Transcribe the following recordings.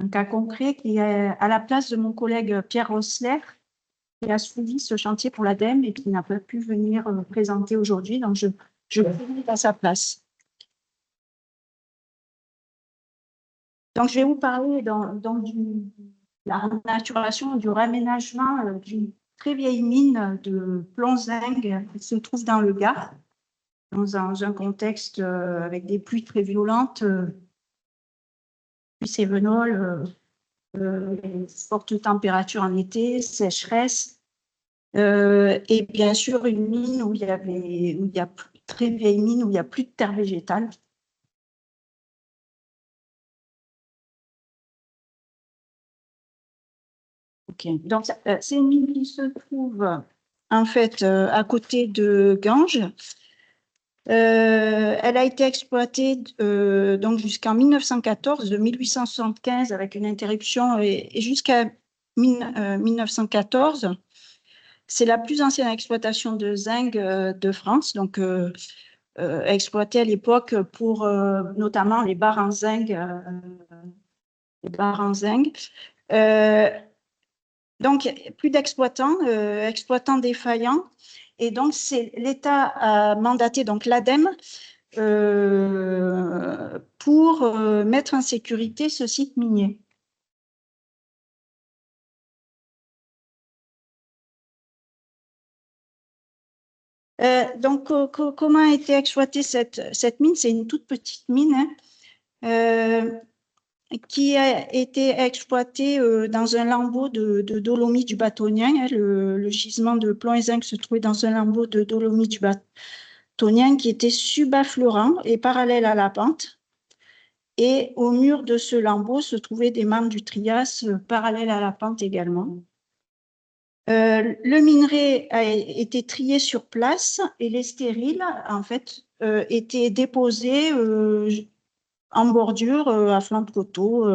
un cas concret qui est à la place de mon collègue Pierre Rossler, qui a suivi ce chantier pour l'ADEME et qui n'a pas pu venir présenter aujourd'hui. Donc, je présente à sa place. Donc, je vais vous parler de la renaturation, du réaménagement d'une très vieille mine de plomb-zinc qui se trouve dans le Gard, dans un contexte avec des pluies très violentes, pluies cévenoles, fortes températures en été, sécheresse, et bien sûr une mine très vieille mine où il n'y a plus de terre végétale. Okay. Donc, c'est une mine qui se trouve en fait à côté de Ganges. Elle a été exploitée donc jusqu'en 1914, de 1875 avec une interruption et jusqu'à 1914. C'est la plus ancienne exploitation de zinc de France, donc exploitée à l'époque pour notamment les barres en zinc. Donc, plus d'exploitants, exploitants défaillants. Et donc, c'est l'État a mandaté donc l'ADEME pour mettre en sécurité ce site minier. Donc, comment a été exploitée cette mine? C'est une toute petite mine qui a été exploitée dans un lambeau de dolomie du Bâtonien. Le gisement de plomb et zinc se trouvait dans un lambeau de dolomie du Bâtonien qui était subaffleurant et parallèle à la pente. Et au mur de ce lambeau se trouvaient des membres du Trias parallèles à la pente également. Le minerai a été trié sur place et les stériles, en fait, étaient déposés en bordure, à flanc de coteau,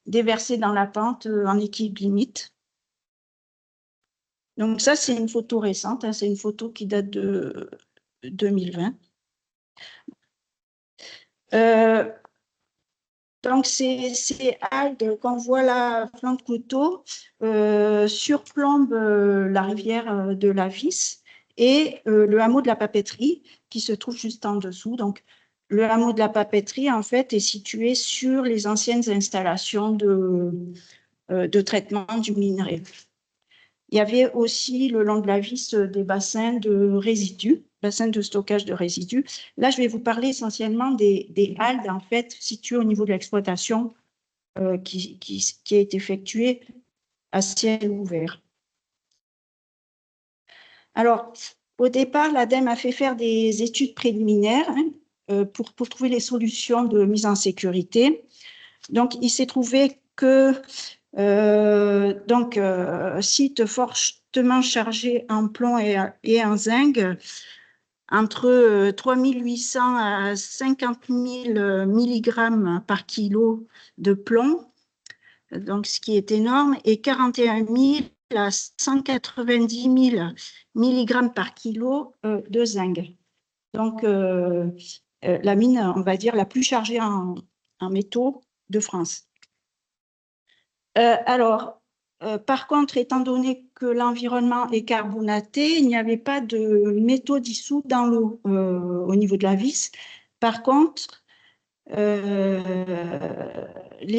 déversés dans la pente en équilibre limite. Donc ça, c'est une photo récente, hein, c'est une photo qui date de 2020. Donc, ces algues qu'on voit là, flanc de coteau, surplombent la rivière de la Vis et le hameau de la Papeterie qui se trouve juste en dessous. Donc, le hameau de la Papeterie, en fait, est situé sur les anciennes installations de traitement du minerai. Il y avait aussi, le long de la Vis, des bassins de résidus, bassins de stockage de résidus. Là, je vais vous parler essentiellement des haldes, en fait, situées au niveau de l'exploitation qui est effectuée à ciel ouvert. Alors, au départ, l'ADEME a fait faire des études préliminaires pour trouver les solutions de mise en sécurité. Donc, il s'est trouvé que site fortement chargé en plomb et en zinc, entre 3800 à 50 000 mg par kilo de plomb, donc ce qui est énorme, et 41 000 à 190 000 mg par kilo de zinc. Donc, la mine, on va dire, la plus chargée en métaux de France. Par contre, étant donné que l'environnement est carbonaté, il n'y avait pas de métaux dissous dans l'eau au niveau de la vis. Par contre, les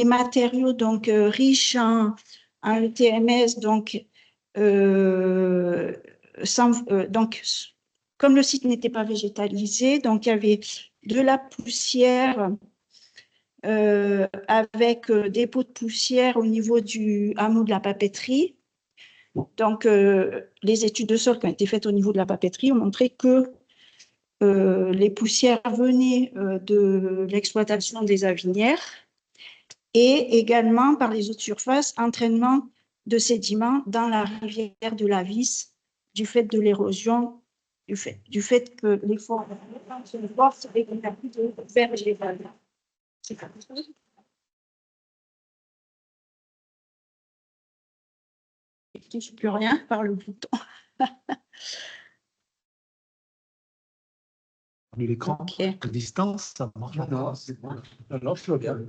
matériaux donc riches en TMS, donc comme le site n'était pas végétalisé, donc il y avait de la poussière avec des pots de poussière au niveau du hameau de la Papeterie. Donc, les études de sol qui ont été faites au niveau de la papeterie ont montré que les poussières venaient de l'exploitation des avinières et également par les eaux de surface, entraînement de sédiments dans la rivière de la Vis du fait de l'érosion, du fait que les forêts se forcent et qu'il n'y a plus de verre végétal. C'est ça. Je ne touche plus rien par le bouton. L'écran, okay. À distance, ça marche. Non, c'est bon. Non, je vois bien.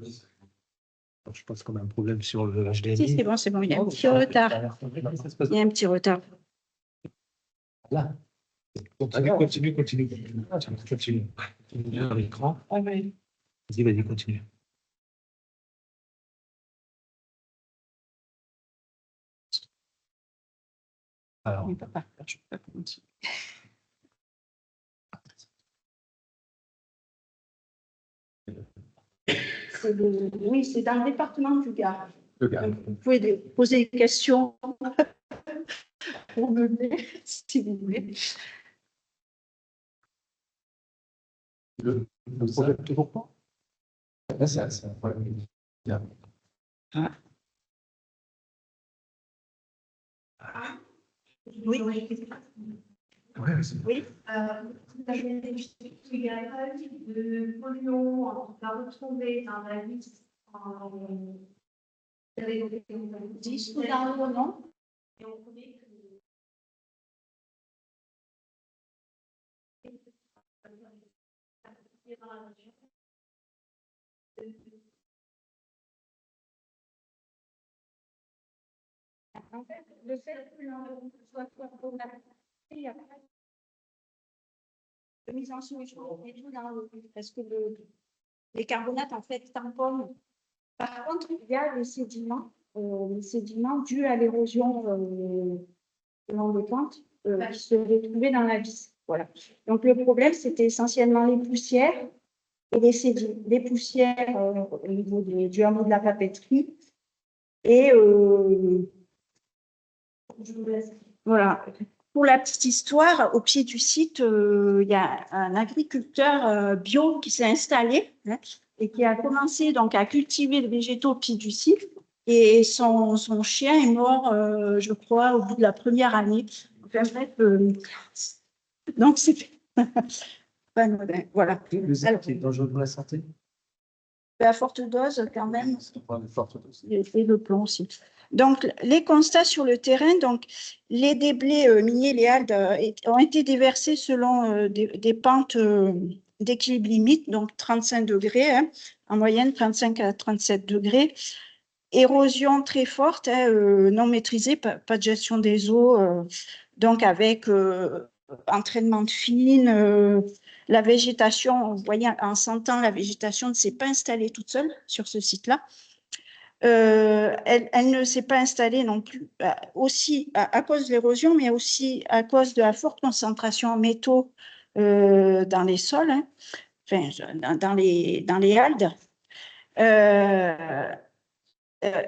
Alors, je pense qu'on a un problème sur le HDMI. Si, c'est bon, il y a un petit retard. Il y a un petit retard. Là. Continue. Continue à l'écran. Vas-y, continue. Alors, Je peux pas continuer. Oui, c'est dans le département du Gard. Vous pouvez poser des questions pour me mener, si vous voulez. le projet toujours pas. Là, c'est un problème. Oui. Ouais, Oui. Vous avez des de polluants qu'on va retrouver dans la liste. Dix ou dans le nom. Et on connaît que dans la région. En fait, le fait que l'on soit carbonaté, après, de mise en solution et tout dans l'eau, parce que les carbonates, en fait, tamponnent. Par contre, il y a les sédiments dus à l'érosion long des pentes qui se retrouvaient dans la vis. Voilà. Donc, le problème, c'était essentiellement les poussières et les sédiments. Les poussières au niveau du hameau de la papeterie et voilà. Pour la petite histoire, au pied du site, il y a un agriculteur bio qui s'est installé et qui a commencé donc à cultiver les végétaux au pied du site. Et son chien est mort, je crois, au bout de la première année. Enfin bref, donc c'est pas anodin. Voilà. Le zinc qui est dangereux pour la santé. À forte dose quand même. Forte dose. Et le plomb aussi. Donc, les constats sur le terrain, donc, les déblais miniers, les haldes, ont été déversés selon des pentes d'équilibre limite, donc 35 degrés, hein, en moyenne 35 à 37 degrés. Érosion très forte, hein, non maîtrisée, pas de gestion des eaux, donc avec entraînement de fines, la végétation, vous voyez, en 100 ans, la végétation ne s'est pas installée toute seule sur ce site-là. Elle ne s'est pas installée non plus aussi à cause de l'érosion, mais aussi à cause de la forte concentration en métaux dans les sols, hein, enfin, dans les haldes.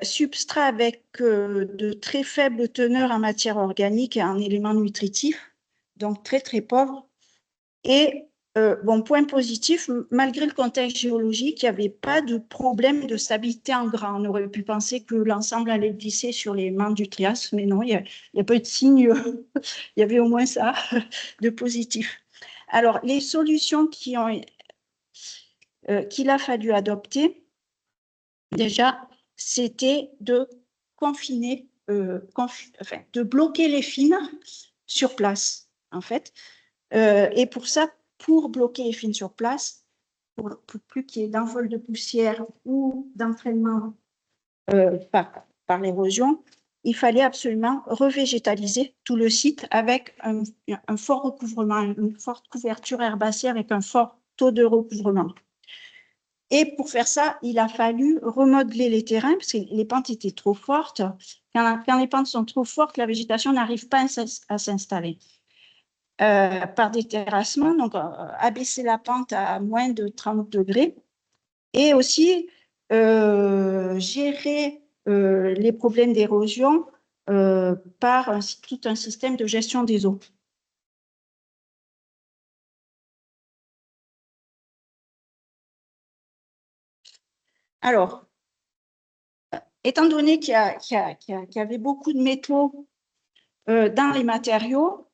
Substrat avec de très faibles teneurs en matière organique et en éléments nutritifs, donc très très pauvres. Et bon, point positif, malgré le contexte géologique, il n'y avait pas de problème de stabilité en grain. On aurait pu penser que l'ensemble allait glisser sur les mains du Trias, mais non, il n'y a pas eu de signe. Il y avait au moins ça de positif. Alors, les solutions qu'il a fallu adopter, déjà, c'était de confiner, de bloquer les fines sur place, en fait. Et pour ça, pour bloquer les fines sur place, pour plus qu'il y ait d'envol de poussière ou d'entraînement par l'érosion, il fallait absolument revégétaliser tout le site avec un fort recouvrement, une forte couverture herbacée avec un fort taux de recouvrement. Et pour faire ça, il a fallu remodeler les terrains parce que les pentes étaient trop fortes. Quand les pentes sont trop fortes, la végétation n'arrive pas à s'installer. Par déterrassement, donc abaisser la pente à moins de 30 degrés et aussi gérer les problèmes d'érosion par tout un système de gestion des eaux. Alors, étant donné qu'il y avait beaucoup de métaux dans les matériaux,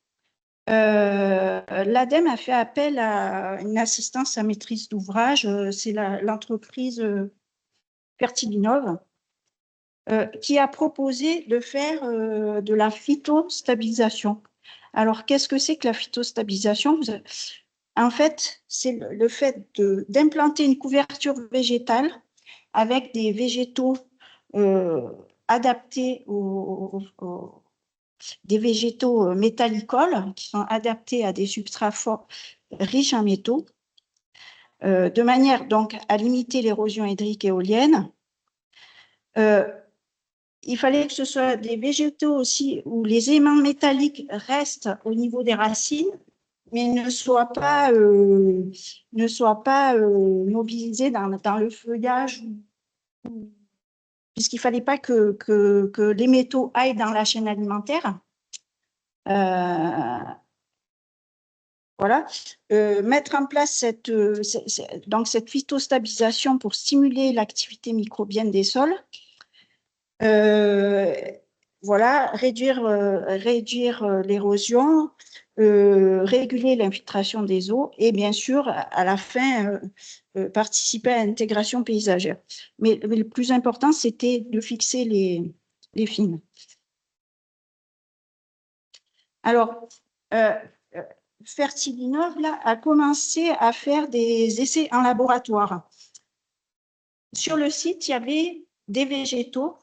l'ADEME a fait appel à une assistance à maîtrise d'ouvrage, c'est l'entreprise Fertilinov, qui a proposé de faire de la phytostabilisation. Alors, qu'est-ce que c'est que la phytostabilisation? En fait, c'est le fait d'implanter une couverture végétale avec des végétaux adaptés des végétaux métallicoles qui sont adaptés à des substrats forts, riches en métaux, de manière donc à limiter l'érosion hydrique éolienne. Il fallait que ce soit des végétaux aussi où les aimants métalliques restent au niveau des racines, mais ne soient pas mobilisés dans le feuillage, puisqu'il ne fallait pas que les métaux aillent dans la chaîne alimentaire. Voilà. Mettre en place cette phytostabilisation pour stimuler l'activité microbienne des sols. Voilà, réduire l'érosion, réguler l'infiltration des eaux et bien sûr, à la fin, participer à l'intégration paysagère. Mais le plus important, c'était de fixer les fines. Alors, Fertilinov là, a commencé à faire des essais en laboratoire. Sur le site, il y avait des végétaux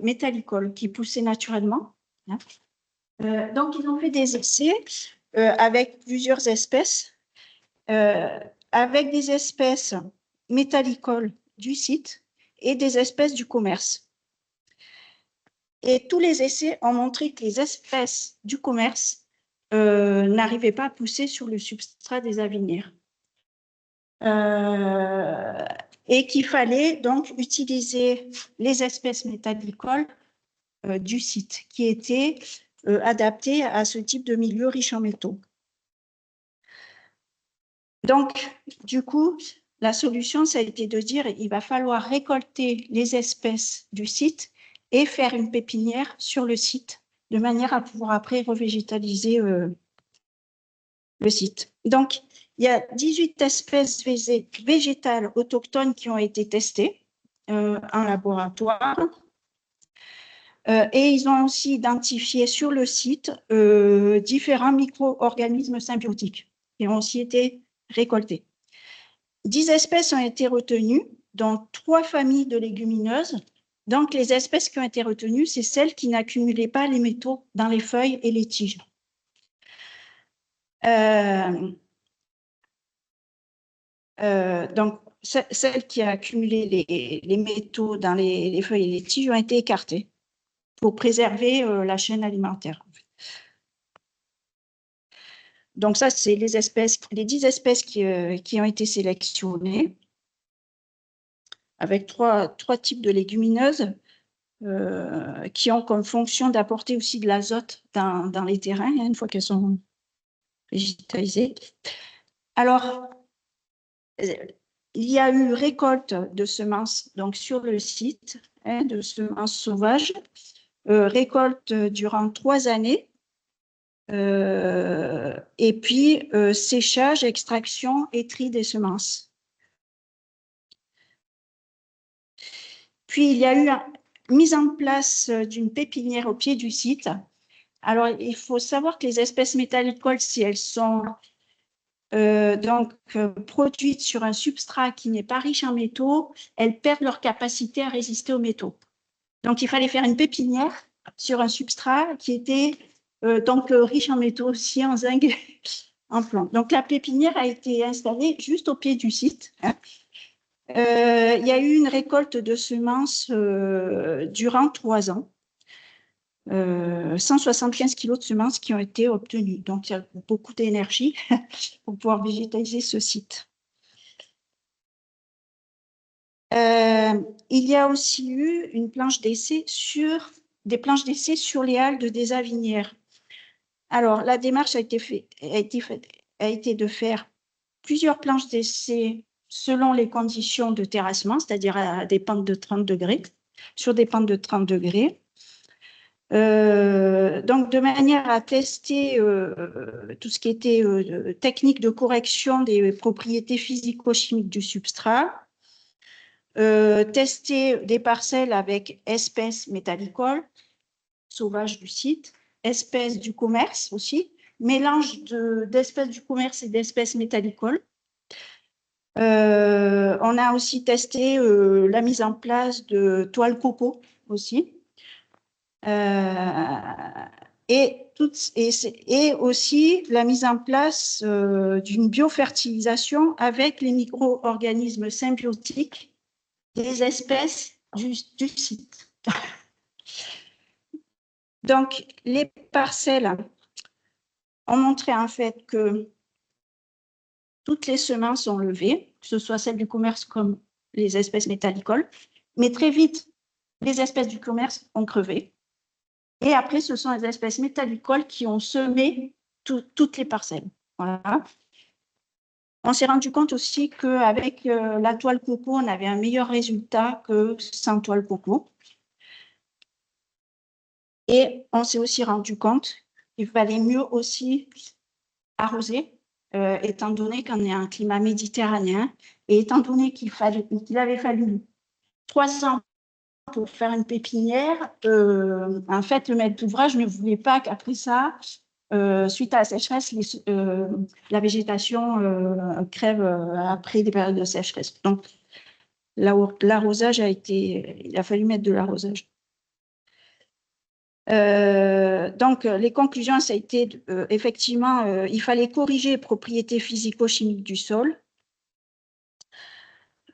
métallicoles qui poussaient naturellement. Hein. Donc, ils ont fait des essais avec plusieurs espèces, avec des espèces métallicoles du site et des espèces du commerce. Et tous les essais ont montré que les espèces du commerce n'arrivaient pas à pousser sur le substrat des avenirs. Et qu'il fallait donc utiliser les espèces métallicoles du site qui étaient adaptées à ce type de milieu riche en métaux. Donc, du coup, la solution, ça a été de dire il va falloir récolter les espèces du site et faire une pépinière sur le site, de manière à pouvoir après revégétaliser le site. Donc, il y a 18 espèces végétales autochtones qui ont été testées en laboratoire. Et ils ont aussi identifié sur le site différents micro-organismes symbiotiques qui ont aussi été récoltés. 10 espèces ont été retenues, dont 3 familles de légumineuses. Donc, les espèces qui ont été retenues, c'est celles qui n'accumulaient pas les métaux dans les feuilles et les tiges. Donc, celles qui ont accumulé les métaux dans les feuilles et les tiges ont été écartées pour préserver la chaîne alimentaire. Donc, ça, c'est les 10 espèces qui ont été sélectionnées avec trois types de légumineuses qui ont comme fonction d'apporter aussi de l'azote dans les terrains, hein, une fois qu'elles sont végétalisées. Alors, il y a eu récolte de semences donc, sur le site, hein, de semences sauvages, récolte durant 3 années, et puis séchage, extraction et tri des semences. Puis, il y a eu mise en place d'une pépinière au pied du site. Alors, il faut savoir que les espèces métallicoles, si elles sont produites sur un substrat qui n'est pas riche en métaux, elles perdent leur capacité à résister aux métaux. Donc, il fallait faire une pépinière sur un substrat qui était riche en métaux aussi, en zinc, en plomb. Donc, la pépinière a été installée juste au pied du site. Hein. Il y a eu une récolte de semences durant 3 ans. 175 kilos de semences qui ont été obtenues. Donc, il y a beaucoup d'énergie pour pouvoir végétaliser ce site. Il y a aussi eu une planche d'essai des planches d'essai sur les algues des avenières. Alors, la démarche a été de faire plusieurs planches d'essai selon les conditions de terrassement, c'est-à-dire à des pentes de 30 degrés, sur des pentes de 30 degrés. Donc, de manière à tester tout ce qui était technique de correction des propriétés physico-chimiques du substrat, tester des parcelles avec espèces métallicoles, sauvages du site, espèces du commerce aussi, mélange d'espèces du commerce et d'espèces métallicoles, On a aussi testé la mise en place de toiles coco aussi. Et aussi la mise en place d'une biofertilisation avec les micro-organismes symbiotiques des espèces du site. Donc, les parcelles ont montré en fait que toutes les semences sont levées, que ce soit celles du commerce comme les espèces métallicoles, mais très vite, les espèces du commerce ont crevé. Et après, ce sont les espèces métallicoles qui ont semé toutes les parcelles. Voilà. On s'est rendu compte aussi qu'avec la toile coco, on avait un meilleur résultat que sans toile coco. Et on s'est aussi rendu compte qu'il fallait mieux aussi arroser, étant donné qu'on est un climat méditerranéen, et étant donné qu'il avait fallu 3 ans pour faire une pépinière, en fait, le maître d'ouvrage ne voulait pas qu'après ça, suite à la sécheresse, la végétation crève après des périodes de sécheresse. Donc, l'arrosage il a fallu mettre de l'arrosage. Donc, les conclusions, ça a été effectivement, il fallait corriger les propriétés physico-chimiques du sol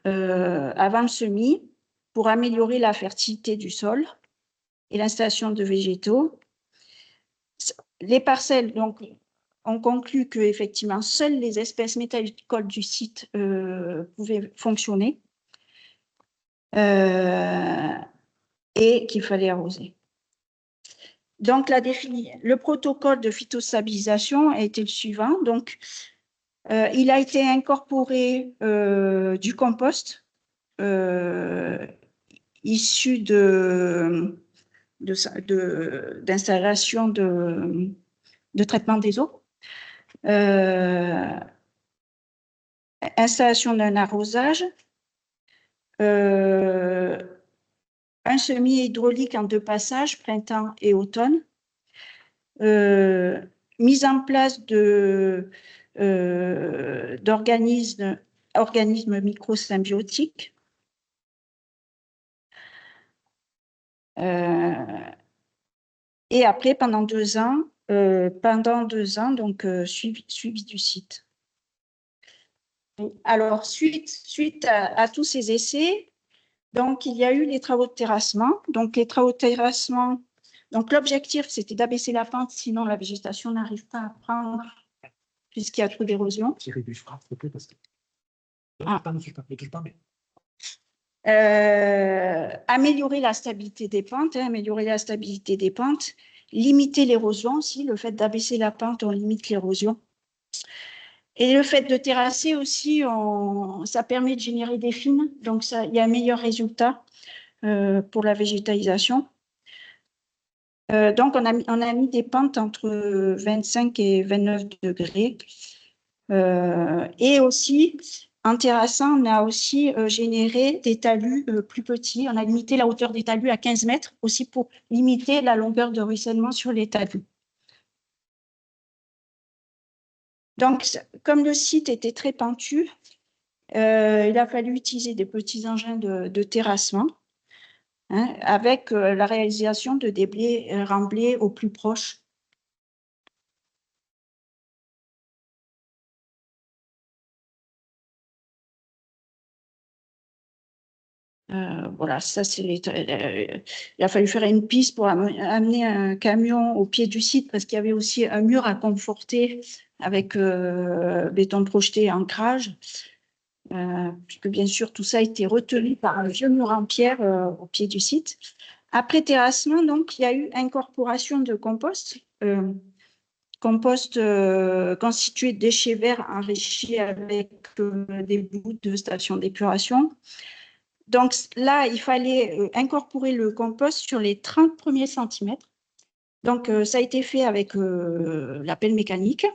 avant le semis pour améliorer la fertilité du sol et l'installation de végétaux. Les parcelles, donc, on conclut qu'effectivement, seules les espèces métallicoles du site pouvaient fonctionner et qu'il fallait arroser. Donc, le protocole de phytostabilisation a été le suivant. Donc, il a été incorporé du compost issu d'installation de traitement des eaux, installation d'un arrosage, un semis hydraulique en 2 passages, printemps et automne, mise en place d'organismes microsymbiotiques, et après, pendant 2 ans, donc suivi du site. Alors, suite à tous ces essais, donc il y a eu les travaux de terrassement. Donc, les travaux de terrassement, donc l'objectif, c'était d'abaisser la pente, sinon la végétation n'arrive pas à prendre, puisqu'il y a trop d'érosion. Améliorer la stabilité des pentes, limiter l'érosion aussi. Le fait d'abaisser la pente, on limite l'érosion. Et le fait de terrasser aussi, ça permet de générer des fines, donc il y a un meilleur résultat pour la végétalisation. Donc, on a mis des pentes entre 25 et 29 degrés. Et aussi, en terrassant, on a aussi généré des talus plus petits. On a limité la hauteur des talus à 15 mètres, aussi pour limiter la longueur de ruissellement sur les talus. Donc, comme le site était très pentu, il a fallu utiliser des petits engins de terrassement, hein, avec la réalisation de déblais remblais au plus proche. Voilà, ça c'est il a fallu faire une piste pour amener un camion au pied du site parce qu'il y avait aussi un mur à conforter avec béton projeté et ancrage. Puisque bien sûr tout ça a été retenu par un vieux mur en pierre au pied du site. Après terrassement, donc, il y a eu incorporation de compost, constitué de déchets verts enrichis avec des bouts de station d'épuration. Donc là, il fallait incorporer le compost sur les 30 premiers centimètres. Donc, ça a été fait avec la pelle mécanique.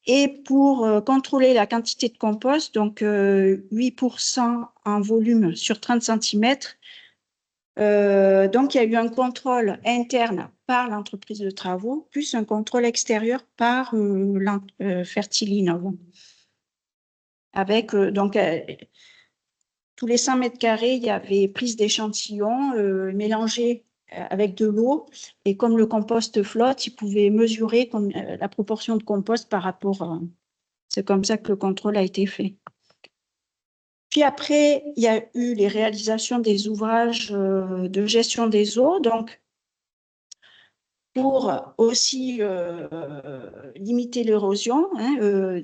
Et pour contrôler la quantité de compost, donc 8% en volume sur 30 cm, donc il y a eu un contrôle interne par l'entreprise de travaux, plus un contrôle extérieur par Fertilinov. avec donc tous les 100 mètres carrés, il y avait prise d'échantillons mélangés avec de l'eau. Et comme le compost flotte, ils pouvaient mesurer la proportion de compost par rapport. C'est comme ça que le contrôle a été fait. Puis après, il y a eu les réalisations des ouvrages de gestion des eaux. Donc, pour aussi limiter l'érosion, hein,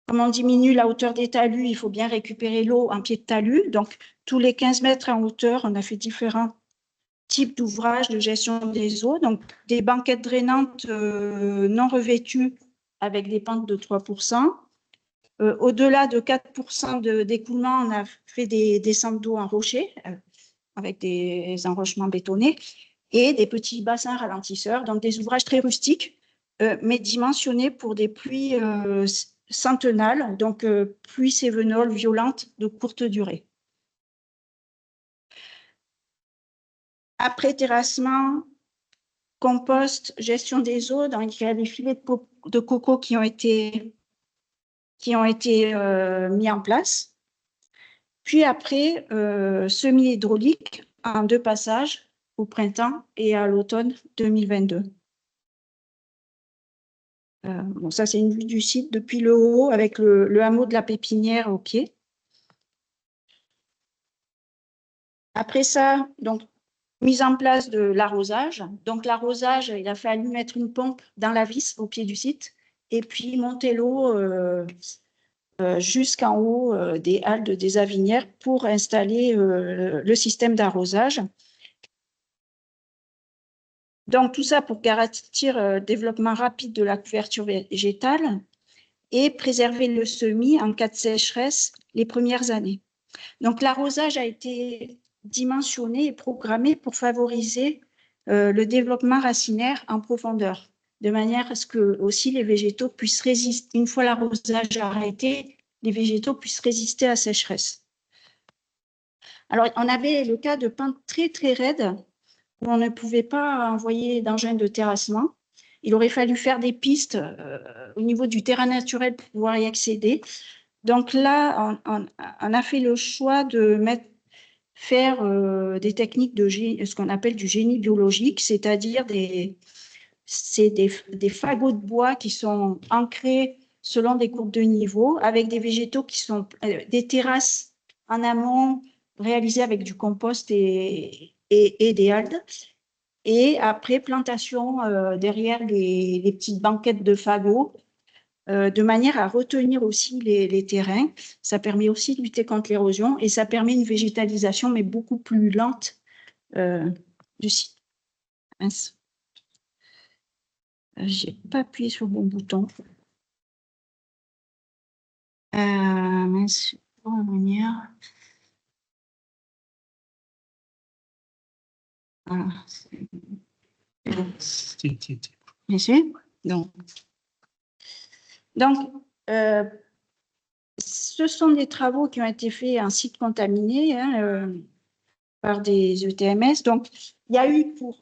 comme on diminue la hauteur des talus, il faut bien récupérer l'eau en pied de talus. Donc, tous les 15 mètres en hauteur, on a fait différents types d'ouvrages de gestion des eaux. Donc, des banquettes drainantes non revêtues avec des pentes de 3%. Au-delà de 4% d'écoulement, on a fait des descentes d'eau en rocher avec des enrochements bétonnés et des petits bassins ralentisseurs, donc des ouvrages très rustiques, mais dimensionnés pour des pluies centennales, donc pluies cévenoles violentes de courte durée. Après terrassement, compost, gestion des eaux, donc il y a des filets de coco qui ont été mis en place. Puis après, semi-hydraulique en 2 passages au printemps et à l'automne 2022. Bon, ça, c'est une vue du site depuis le haut avec le hameau de la Pépinière au pied. Après ça, donc, mise en place de l'arrosage. Donc, l'arrosage, il a fallu mettre une pompe dans la vis au pied du site et puis monter l'eau jusqu'en haut des halles des Avinières pour installer le système d'arrosage. Donc, tout ça pour garantir le développement rapide de la couverture végétale et préserver le semis en cas de sécheresse les premières années. Donc, l'arrosage a été dimensionné et programmé pour favoriser le développement racinaire en profondeur, de manière à ce que aussi les végétaux puissent résister, une fois l'arrosage arrêté, les végétaux puissent résister à la sécheresse. Alors, on avait le cas de pentes très, très raides où on ne pouvait pas envoyer d'engins de terrassement. Il aurait fallu faire des pistes au niveau du terrain naturel pour pouvoir y accéder. Donc là, on a fait le choix de faire des techniques de ce qu'on appelle du génie biologique, c'est-à-dire des fagots de bois qui sont ancrés selon des courbes de niveau, avec des végétaux qui sont des terrasses en amont réalisées avec du compost et des algues. Et après, plantation derrière les petites banquettes de fagots, de manière à retenir aussi les terrains. Ça permet aussi de lutter contre l'érosion et ça permet une végétalisation, mais beaucoup plus lente du site. Mince. Je n'ai pas appuyé sur le bon bouton. Mince, pour la manière. Voilà. Bien sûr. Donc, ce sont des travaux qui ont été faits en site contaminé par des ETMS. Donc, il y a eu pour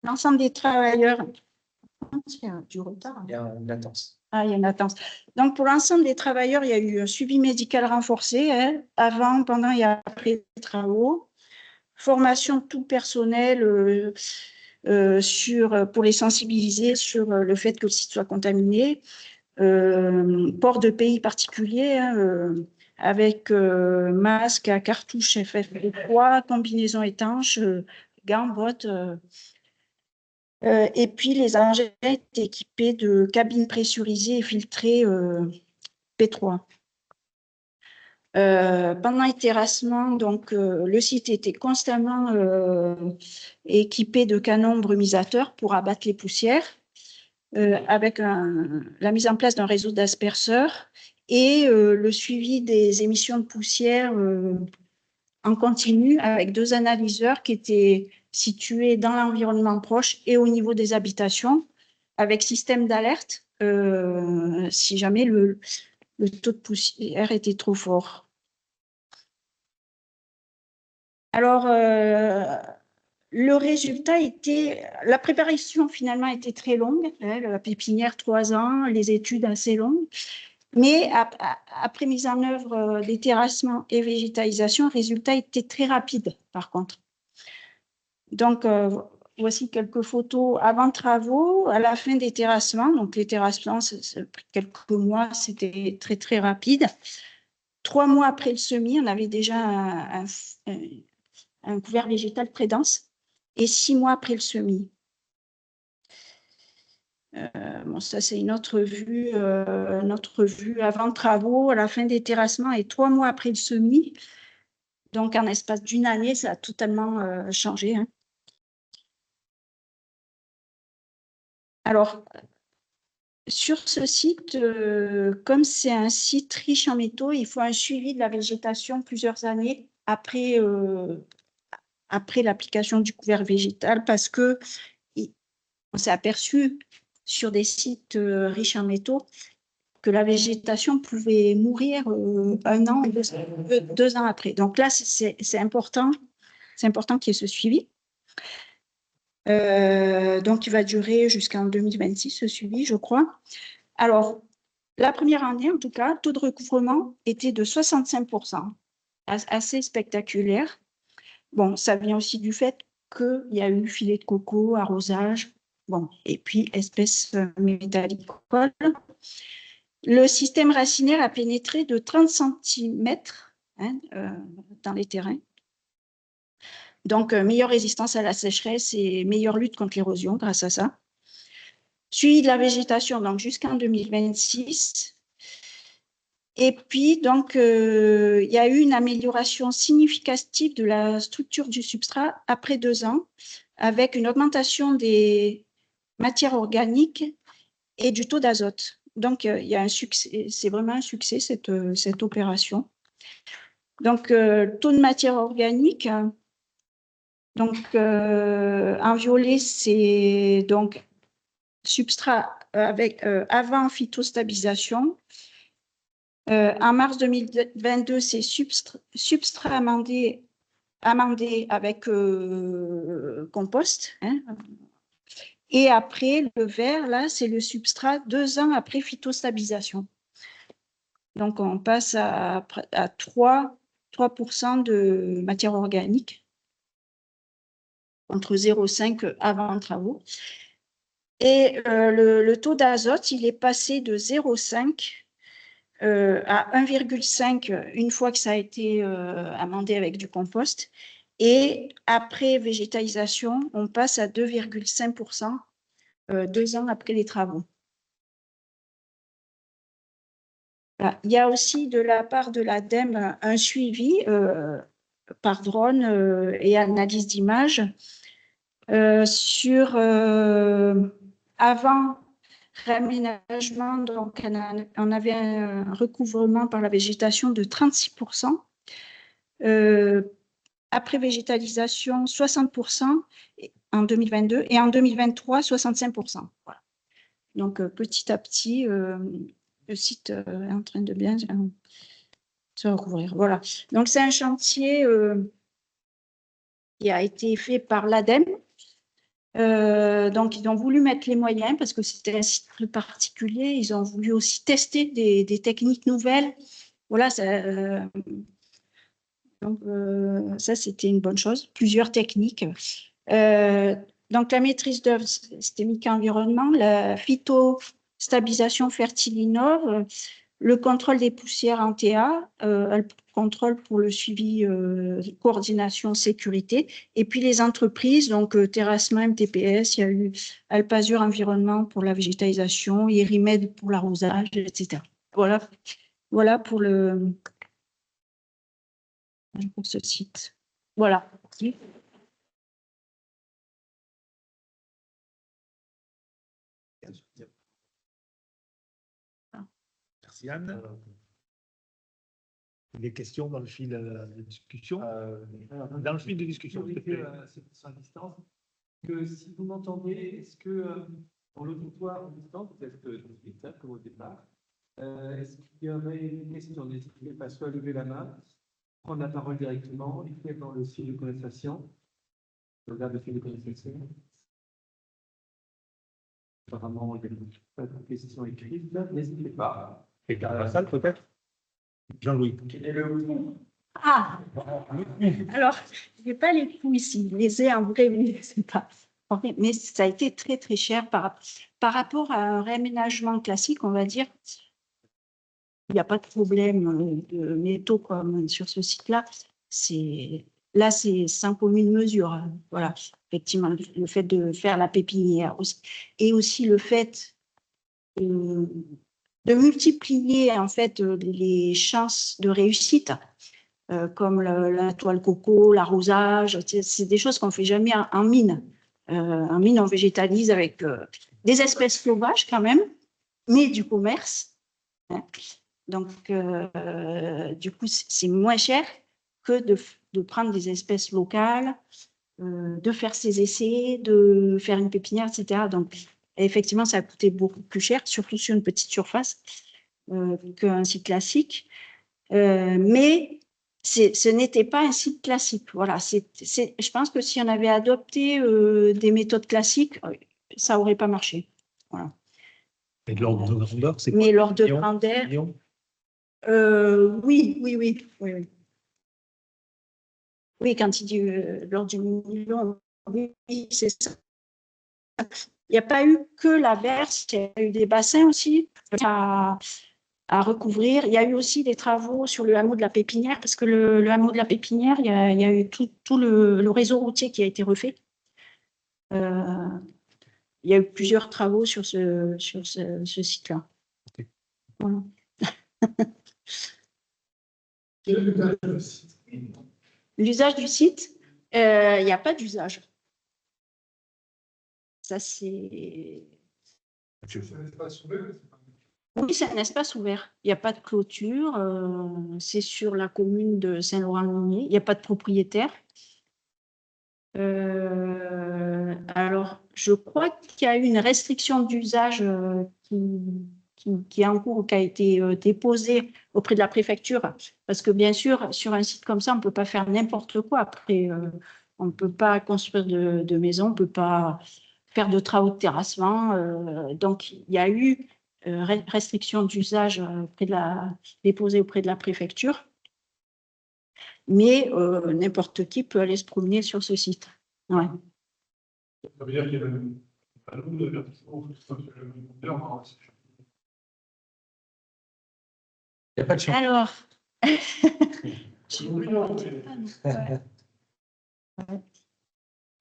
l'ensemble des travailleurs... Il y a du retard. Il y a une latence. Ah, il y a une latence. Donc, pour l'ensemble des travailleurs, il y a eu un suivi médical renforcé avant, pendant et après les travaux. Formation de tout le personnel pour les sensibiliser sur le fait que le site soit contaminé. Port de pays particuliers avec masque à cartouche FFP3, combinaison étanche, gants, bottes. Et puis, les engins étaient équipés de cabines pressurisées et filtrées P3. Pendant les terrassements, donc, le site était constamment équipé de canons brumisateurs pour abattre les poussières, avec la mise en place d'un réseau d'asperceurs et le suivi des émissions de poussière en continu avec 2 analyseurs qui étaient situés dans l'environnement proche et au niveau des habitations, avec système d'alerte si jamais le taux de poussière était trop fort. Alors, le résultat était... La préparation, finalement, était très longue. La pépinière, 3 ans, les études assez longues. Mais après mise en œuvre des terrassements et végétalisation, le résultat était très rapide, par contre. Donc, voici quelques photos avant travaux, à la fin des terrassements. Donc, les terrassements, ça a pris quelques mois, c'était très, très rapide. 3 mois après le semis, on avait déjà un couvert végétal très dense. Et 6 mois après le semis. Bon, ça, c'est une autre vue avant travaux, à la fin des terrassements et 3 mois après le semis. Donc, en espace d'une année, ça a totalement changé. Hein. Alors, sur ce site, comme c'est un site riche en métaux, il faut un suivi de la végétation plusieurs années après l'application du couvert végétal parce que on s'est aperçu sur des sites riches en métaux que la végétation pouvait mourir 1 an, 2 ans après. Donc là, c'est important qu'il y ait ce suivi. Donc, il va durer jusqu'en 2026, ce suivi, je crois. Alors, la première année, en tout cas, le taux de recouvrement était de 65%, assez spectaculaire. Bon, ça vient aussi du fait qu'il y a eu filet de coco, arrosage, bon, et puis espèces métallicoles. Le système racinaire a pénétré de 30 cm dans les terrains. Donc, meilleure résistance à la sécheresse et meilleure lutte contre l'érosion grâce à ça. Suivi de la végétation, donc jusqu'en 2026. Et puis, donc, il y a eu une amélioration significative de la structure du substrat après 2 ans, avec une augmentation des matières organiques et du taux d'azote. Donc, il y a un succès, c'est vraiment un succès, cette opération. Donc, taux de matière organique, donc, en violet, c'est donc substrat avec, avant phytostabilisation. En mars 2022, c'est substrat amendé avec compost. Hein. Et après, le vert, là, c'est le substrat 2 ans après phytostabilisation. Donc, on passe à 3% de matière organique, contre 0,5 avant travaux. Et le taux d'azote, il est passé de 0,5 à 1,5 une fois que ça a été amendé avec du compost. Et après végétalisation, on passe à 2,5% 2 ans après les travaux. Voilà. Il y a aussi de la part de l'ADEME un suivi par drone et analyse d'images sur avant réaménagement, donc on avait un recouvrement par la végétation de 36%. Après végétalisation, 60% en 2022 et en 2023, 65%. Voilà. Donc, petit à petit, le site est en train de bien se recouvrir. Voilà. Donc, c'est un chantier qui a été fait par l'ADEME. Donc, ils ont voulu mettre les moyens parce que c'était un site très particulier. Ils ont voulu aussi tester des techniques nouvelles. Voilà, ça, c'était une bonne chose. Plusieurs techniques. Donc, la maîtrise d'œuvre, c'était Mica Environnement, la phytostabilisation Fertilinov, le contrôle des poussières en TA, le contrôle pour le suivi coordination sécurité, et puis les entreprises, donc Terrassement, MTPS, il y a eu Alpazur Environnement pour la végétalisation, Irimed pour l'arrosage, etc. Voilà pour ce site. Voilà. Merci Anne. Des questions dans le fil de discussion dans le fil de discussion, c'est à distance. Que si vous m'entendez, est-ce que dans l'auditoire en distance, vous êtes 18, hein, comme au départ, est-ce qu'il y aurait une question? N'hésitez pas soit à lever la main, prendre la parole directement, écrire dans le fil de conversation. Je regarde le fil de conversation. Apparemment, il n'y a pas de questions écrites. N'hésitez pas. Et dans la salle, peut-être? Jean-Louis. Ah, alors, je n'ai pas les coûts ici. Les ai en vrai, oui, c'est pas. En vrai, mais ça a été très, très cher par rapport à un réaménagement classique, on va dire. Il n'y a pas de problème de métaux comme sur ce site-là. Là, c'est sans commune mesure. Voilà, effectivement, le fait de faire la pépinière aussi, et aussi le fait de multiplier en fait les chances de réussite, comme la toile coco, l'arrosage. C'est des choses qu'on ne fait jamais en mine. En mine, on végétalise avec des espèces sauvages quand même, mais du commerce. Hein. Donc, du coup, c'est moins cher que de prendre des espèces locales, de faire ses essais, de faire une pépinière, etc. Donc, effectivement, ça a coûté beaucoup plus cher, surtout sur une petite surface qu'un site classique. Mais ce n'était pas un site classique. Voilà, je pense que si on avait adopté des méthodes classiques, ça n'aurait pas marché. Voilà. Et de l'ordre de grandeur, c'est quoi? Mais l'ordre de grandeur, oui. Oui, quand il dit lors du million, oui, c'est ça. Il n'y a pas eu que la berce, il y a eu des bassins aussi à recouvrir. Il y a eu aussi des travaux sur le hameau de la Pépinière, parce que le hameau de la Pépinière, il y a eu tout le réseau routier qui a été refait. Il y a eu plusieurs travaux sur ce site-là. Okay. Voilà. L'usage du site, il n'y a pas d'usage. Ça, c'est... Oui, c'est un espace ouvert. Il n'y a pas de clôture. C'est sur la commune de Saint-Laurent-le-Minier. Il n'y a pas de propriétaire. Alors, je crois qu'il y a eu une restriction d'usage qui est en cours, qui a été déposée auprès de la préfecture, parce que bien sûr, sur un site comme ça, on ne peut pas faire n'importe quoi. Après, on ne peut pas construire de maison, on ne peut pas faire de travaux de terrassement. Donc, il y a eu restriction d'usage déposée auprès de la préfecture. Mais n'importe qui peut aller se promener sur ce site. Ouais. Ça veut dire qu'il y a un panneau de verticaux. Il n'y a pas de chance. Alors, je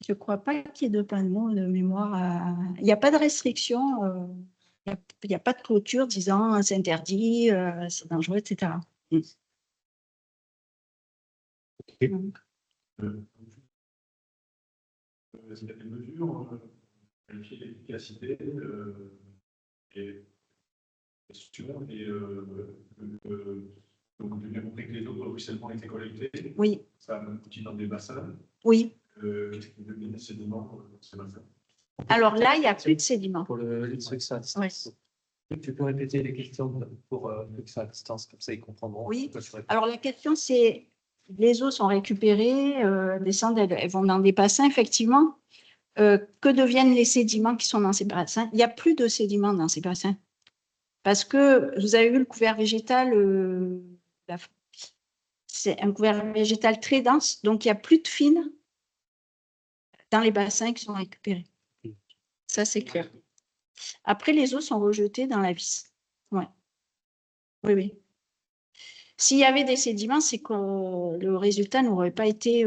ne crois pas qu'il y ait de panneau de mémoire. Il n'y a pas de restriction. Il n'y a pas de clôture disant c'est interdit, c'est dangereux, etc. Okay. Est-ce qu'il y a des mesures vérifier l'efficacité et donc, j'ai bien compris que les eaux de ruissellement étaient collectées. Oui. Ça aboutit dans des bassins. Oui. Qu'est-ce qui devient des sédiments ces bassins? Alors là, il n'y a plus de sédiments. Pour le truc ça à distance. Oui. Tu peux répéter les questions pour le truc ça à distance, comme ça ils comprendront. Oui. Alors la question, c'est les eaux sont récupérées, descendent, elles vont dans des bassins, effectivement. Que deviennent les sédiments qui sont dans ces bassins? Il n'y a plus de sédiments dans ces bassins. Parce que vous avez vu le couvert végétal, c'est un couvert végétal très dense, donc il n'y a plus de fines dans les bassins qui sont récupérés. Ça, c'est clair. Après, les eaux sont rejetées dans la Visse. Ouais. Oui. S'il y avait des sédiments, c'est que le résultat n'aurait pas été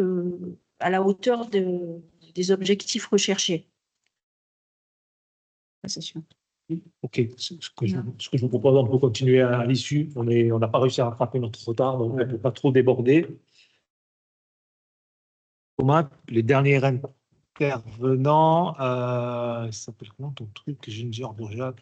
à la hauteur des objectifs recherchés. Ça, c'est sûr. Ok, ce que je vous propose, on peut continuer à l'issue. On n'a pas réussi à rattraper notre retard, donc on ne peut pas trop déborder. Thomas, les derniers intervenants, ça s'appelle comment ton truc, Ginger Bourjat?